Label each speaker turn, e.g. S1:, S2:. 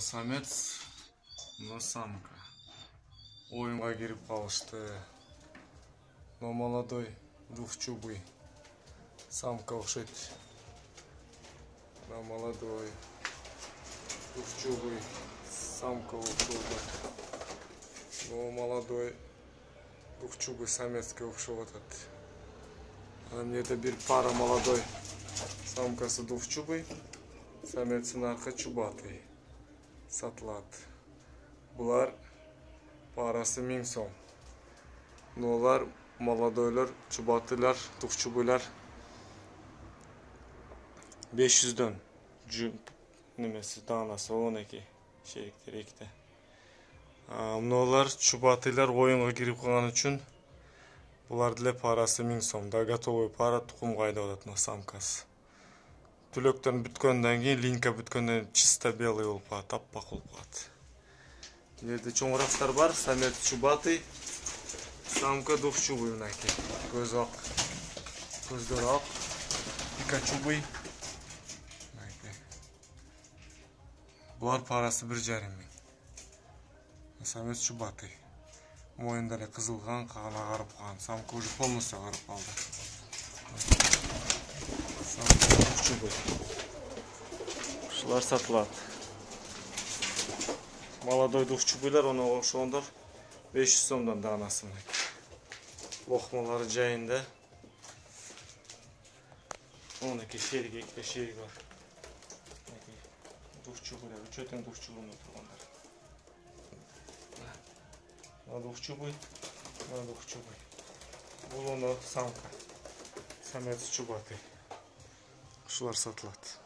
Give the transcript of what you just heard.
S1: самец, мына самка. Ойынға кирип калышты. Но молодой двухчубый самка окшойт. На молодой двухчубый самка окшойт. Но молодой двухчубый самецке окшоп атат. Ана это бир пара молодой самкасы двухчубый, самецин аркы чубатый сатылат. Булар парасы 1000 сом. Но олар молодойлар, чубатыйлар, двухчубыйлар 500'дөн. Немеси данасы 12 шериктер экте. Мыналар чубатыйлар оюнга кирип калган үчүн булар деле парасы 1000 сом. Да готовый пара тукумга айдап атат мына самкасы. Түлөктөн бүткөндөн кийин, линька бүткөндөн кийин чисто белый болуп калат, таппак болуп калат. Жерде чоңурактар бар, самец чубатый, самка двухчубый мынакей. Көзү ак, көздөрү ак, пикачубый. Булар парасы 1,5 миң. Самец чубатый. Моюнда эле кызылган, кагала карып калган. Самка уже полностью карып калды. Самка двухчубый. Ушулар сатылат. Молодой двухчубыйлар, оны ошондор 500 сомдон данасы. Лохмалары жайында. Онеки шерик, экте шерик бар. Двухчубыйлар, үчөтөн двухчубыйны тургандар. Двухчубый, двухчубый. Бул оно самка. Самец чубатый. Ушулар сатылат.